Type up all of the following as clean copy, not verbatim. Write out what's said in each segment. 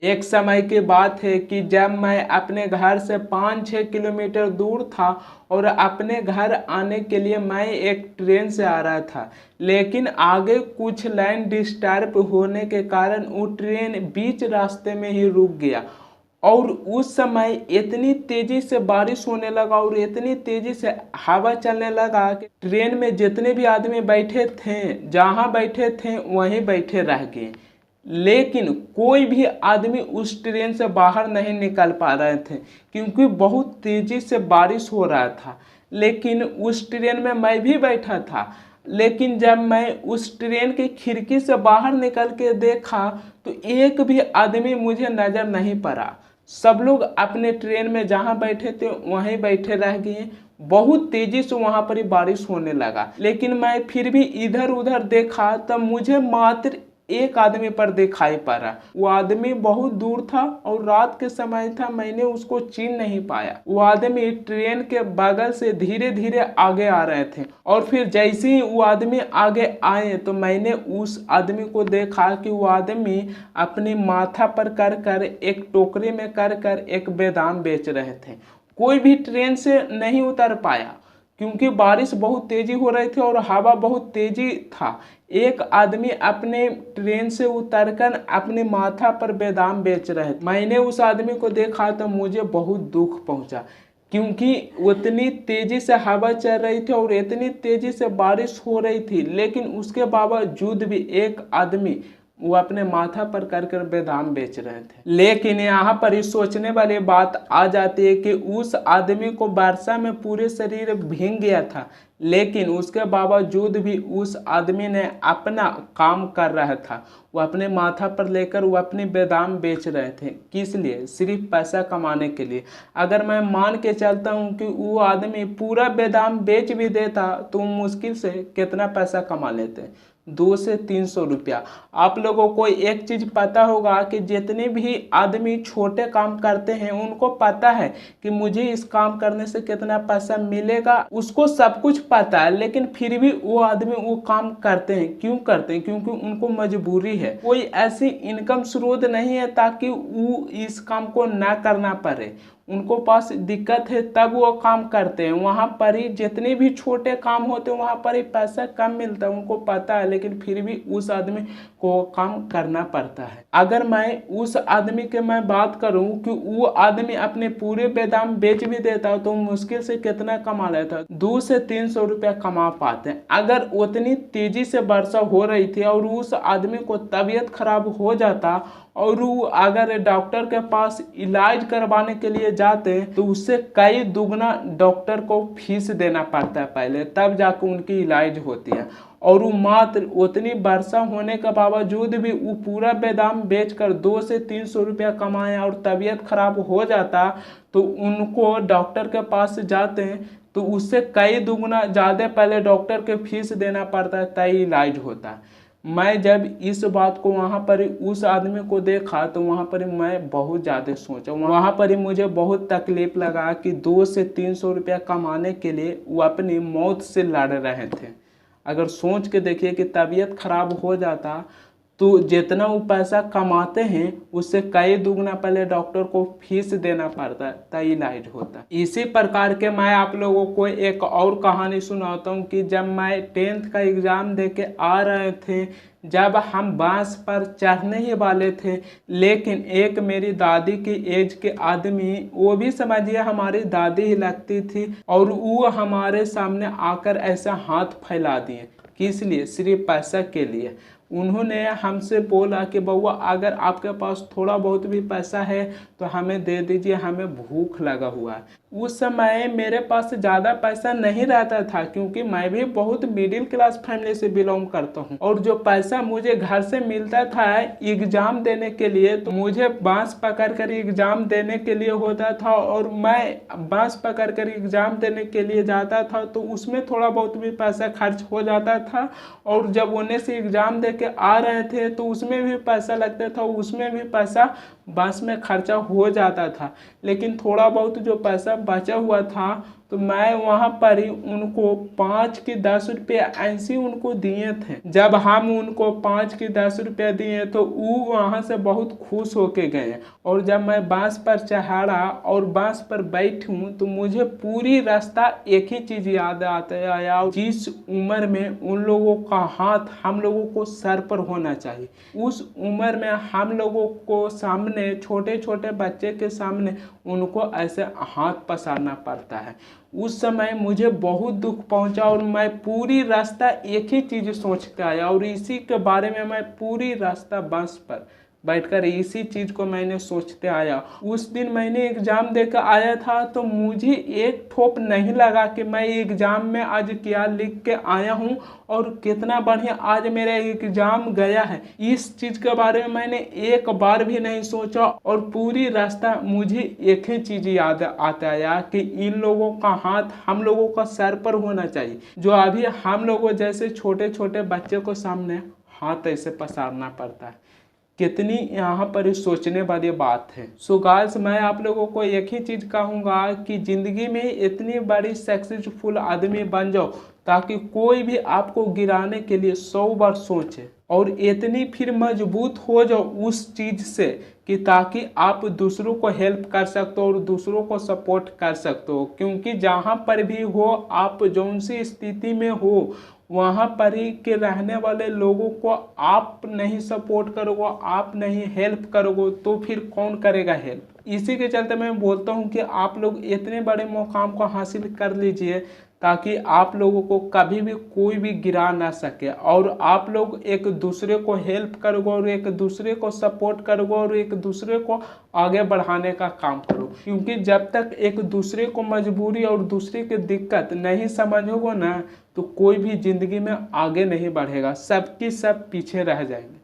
एक समय की बात है कि जब मैं अपने घर से 5-6 किलोमीटर दूर था और अपने घर आने के लिए मैं एक ट्रेन से आ रहा था, लेकिन आगे कुछ लाइन डिस्टर्ब होने के कारण वो ट्रेन बीच रास्ते में ही रुक गया। और उस समय इतनी तेजी से बारिश होने लगा और इतनी तेजी से हवा चलने लगा कि ट्रेन में जितने भी आदमी बैठे थे, जहाँ बैठे थे वहीं बैठे रह गए। लेकिन कोई भी आदमी उस ट्रेन से बाहर नहीं निकल पा रहे थे क्योंकि बहुत तेजी से बारिश हो रहा था। लेकिन उस ट्रेन में मैं भी बैठा था, लेकिन जब मैं उस ट्रेन की खिड़की से बाहर निकल के देखा तो एक भी आदमी मुझे नजर नहीं पड़ा। सब लोग अपने ट्रेन में जहाँ बैठे थे वहीं बैठे रह गए। बहुत तेजी से वहां पर ही बारिश होने लगा, लेकिन मैं फिर भी इधर उधर देखा तब मुझे मात्र एक आदमी पर दिखाई पड़ा। वो आदमी बहुत दूर था और रात के समय था, मैंने उसको चिन्ह नहीं पाया। वो आदमी ट्रेन के बगल से धीरे धीरे आगे आ रहे थे और फिर जैसे ही वो आदमी आगे आए तो मैंने उस आदमी को देखा कि वो आदमी अपनी माथा पर कर कर एक टोकरी में कर कर एक बादाम बेच रहे थे। कोई भी ट्रेन से नहीं उतर पाया क्योंकि बारिश बहुत तेजी हो रही थी और हवा बहुत तेजी था। एक आदमी अपने ट्रेन से उतरकर अपने माथा पर बादाम बेच रहे थे। मैंने उस आदमी को देखा तो मुझे बहुत दुख पहुंचा क्योंकि उतनी तेजी से हवा चल रही थी और इतनी तेजी से बारिश हो रही थी, लेकिन उसके बावजूद भी एक आदमी वो अपने माथा पर कर कर बादाम बेच रहे थे। लेकिन यहाँ पर इस सोचने वाली बात आ जाती है कि उस आदमी को वर्षा में पूरे शरीर भीग गया था, लेकिन उसके बावजूद भी उस आदमी ने अपना काम कर रहा था। वो अपने माथा पर लेकर वो अपनी बादाम बेच रहे थे। किस लिए? सिर्फ पैसा कमाने के लिए। अगर मैं मान के चलता हूँ कि वो आदमी पूरा बादाम बेच भी देता तो मुश्किल से कितना पैसा कमा लेते? 200 से 300 रुपया। आप लोगों को एक चीज पता होगा कि जितने भी आदमी छोटे काम करते हैं उनको पता है कि मुझे इस काम करने से कितना पैसा मिलेगा, उसको सब कुछ पता है, लेकिन फिर भी वो आदमी वो काम करते हैं। क्यों करते हैं? क्योंकि उनको मजबूरी है। कोई ऐसी इनकम स्रोत नहीं है ताकि वो इस काम को ना करना पड़े। उनको पास दिक्कत है तब वो काम करते हैं। वहाँ पर ही जितने भी छोटे काम होते हैं वहाँ पर ही पैसा कम मिलता है, उनको पता है, लेकिन फिर भी उस आदमी को काम करना पड़ता है। अगर मैं उस आदमी के मैं बात करूं कि वो आदमी अपने पूरे बादाम बेच भी देता तो मुश्किल से कितना कमा लेता? 200 से 300 रुपया कमा पाते हैं। अगर उतनी तेजी से वर्षा हो रही थी और उस आदमी को तबीयत खराब हो जाता और वो अगर डॉक्टर के पास इलाज करवाने के लिए जाते तो उससे कई दुगना डॉक्टर को फीस देना पड़ता है पहले, तब जाकर उनकी इलाज होती है। और वो मात्र उतनी वर्षा होने के बावजूद भी वो पूरा बादाम बेचकर 200 से 300 रुपया कमाए और तबीयत खराब हो जाता तो उनको डॉक्टर के पास जाते हैं तो उससे कई दुगना ज़्यादा पहले डॉक्टर के फीस देना पड़ता है, तय इलाज होता है। मैं जब इस बात को वहाँ पर उस आदमी को देखा तो वहाँ पर मैं बहुत ज़्यादा सोचा। वहाँ पर मुझे बहुत तकलीफ लगा कि 200 से 300 रुपया कमाने के लिए वो अपनी मौत से लड़ रहे थे। अगर सोच के देखिए कि तबीयत खराब हो जाता तो जितना वो पैसा कमाते हैं उससे कई दुगना पहले डॉक्टर को फीस देना पड़ता है, तब इलाज होता है। इसी प्रकार के मैं आप लोगों को एक और कहानी सुनाता हूँ कि जब मैं 10th का एग्ज़ाम दे के आ रहे थे, जब हम बस पर चढ़ने ही वाले थे, लेकिन एक मेरी दादी की एज के आदमी, वो भी समझिए हमारी दादी ही लगती थी, और वो हमारे सामने आकर ऐसा हाथ फैला दिए। किस लिए? सिर्फ पैसा के लिए। उन्होंने हमसे बोला कि बउआ अगर आपके पास थोड़ा बहुत भी पैसा है तो हमें दे दीजिए, हमें भूख लगा हुआ है। उस समय मेरे पास ज़्यादा पैसा नहीं रहता था क्योंकि मैं भी बहुत मिडिल क्लास फैमिली से बिलोंग करता हूँ, और जो पैसा मुझे घर से मिलता था एग्ज़ाम देने के लिए तो मुझे बांस पकड़ कर एग्ज़ाम देने के लिए होता था, और मैं बांस पकड़ कर एग्ज़ाम देने के लिए जाता था तो उसमें थोड़ा बहुत भी पैसा खर्च हो जाता था, और जब उन्हें से एग्ज़ाम दे के आ रहे थे तो उसमें भी पैसा लगता था, उसमें भी पैसा बस में खर्चा हो जाता था। लेकिन थोड़ा बहुत जो पैसा बचा हुआ था तो मैं वहाँ पर ही उनको 5 के 10 रुपये ऐसे उनको दिए थे। जब हम उनको 5 के 10 रुपये दिए तो वो वहाँ से बहुत खुश होके गए। और जब मैं बांस पर चढ़ा और बांस पर बैठूं तो मुझे पूरी रास्ता एक ही चीज़ याद आता आया, जिस उम्र में उन लोगों का हाथ हम लोगों को सर पर होना चाहिए, उस उम्र में हम लोगों को सामने छोटे छोटे बच्चे के सामने उनको ऐसे हाथ पसारना पड़ता है। उस समय मुझे बहुत दुख पहुंचा और मैं पूरी रास्ता एक ही चीज़ सोच के आया और इसी के बारे में मैं पूरी रास्ता बस पर बैठकर इसी चीज़ को मैंने सोचते आया। उस दिन मैंने एग्ज़ाम देकर आया था तो मुझे एक ठोप नहीं लगा कि मैं एग्ज़ाम में आज क्या लिख के आया हूँ और कितना बढ़िया आज मेरा एग्ज़ाम गया है। इस चीज़ के बारे में मैंने एक बार भी नहीं सोचा और पूरी रास्ता मुझे एक ही चीज़ याद आता आया कि इन लोगों का हाथ हम लोगों का सर पर होना चाहिए, जो अभी हम लोगों जैसे छोटे छोटे बच्चे को सामने हाथ ऐसे पसारना पड़ता है। कितनी यहाँ पर सोचने वाली बात है। सो गाइस, मैं आप लोगों को एक ही चीज़ कहूँगा कि ज़िंदगी में इतनी बड़ी सक्सेसफुल आदमी बन जाओ ताकि कोई भी आपको गिराने के लिए 100 बार सोचे और इतनी फिर मजबूत हो जाओ उस चीज़ से कि ताकि आप दूसरों को हेल्प कर सकते हो और दूसरों को सपोर्ट कर सकते हो। क्योंकि जहाँ पर भी हो आप जौन सी स्थिति में हो वहाँ पर ही के रहने वाले लोगों को आप नहीं सपोर्ट करोगे, आप नहीं हेल्प करोगे तो फिर कौन करेगा हेल्प। इसी के चलते मैं बोलता हूँ कि आप लोग इतने बड़े मुकाम को हासिल कर लीजिए ताकि आप लोगों को कभी भी कोई भी गिरा ना सके और आप लोग एक दूसरे को हेल्प करोगे और एक दूसरे को सपोर्ट करोगे और एक दूसरे को आगे बढ़ाने का काम करो। क्योंकि जब तक एक दूसरे को मजबूरी और दूसरे की दिक्कत नहीं समझोगे ना तो कोई भी ज़िंदगी में आगे नहीं बढ़ेगा, सबकी सब पीछे रह जाएंगे,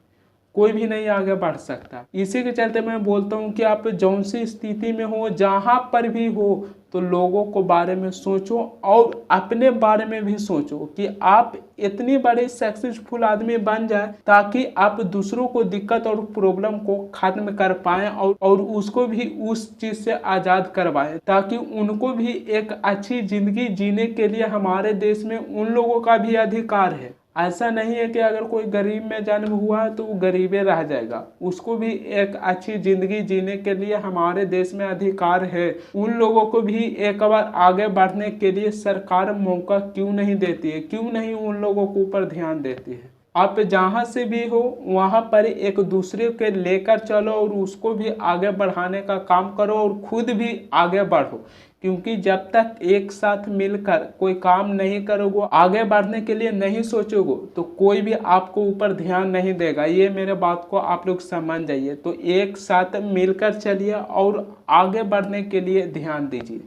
कोई भी नहीं आगे बढ़ सकता। इसी के चलते मैं बोलता हूँ कि आप जौन सी स्थिति में हो जहाँ पर भी हो तो लोगों को बारे में सोचो और अपने बारे में भी सोचो कि आप इतनी बड़ी सक्सेसफुल आदमी बन जाए ताकि आप दूसरों को दिक्कत और प्रॉब्लम को खत्म कर पाएं और उसको भी उस चीज़ से आज़ाद करवाएं ताकि उनको भी एक अच्छी ज़िंदगी जीने के लिए हमारे देश में उन लोगों का भी अधिकार है। ऐसा नहीं है कि अगर कोई गरीब में जन्म हुआ है तो वो गरीबे रह जाएगा, उसको भी एक अच्छी ज़िंदगी जीने के लिए हमारे देश में अधिकार है। उन लोगों को भी एक बार आगे बढ़ने के लिए सरकार मौका क्यों नहीं देती है, क्यों नहीं उन लोगों के ऊपर ध्यान देती है। आप जहाँ से भी हो वहाँ पर एक दूसरे के लेकर चलो और उसको भी आगे बढ़ाने का काम करो और खुद भी आगे बढ़ो। क्योंकि जब तक एक साथ मिलकर कोई काम नहीं करोगे, आगे बढ़ने के लिए नहीं सोचोगे तो कोई भी आपको ऊपर ध्यान नहीं देगा। ये मेरे बात को आप लोग समझ जाइए। तो एक साथ मिलकर चलिए और आगे बढ़ने के लिए ध्यान दीजिए।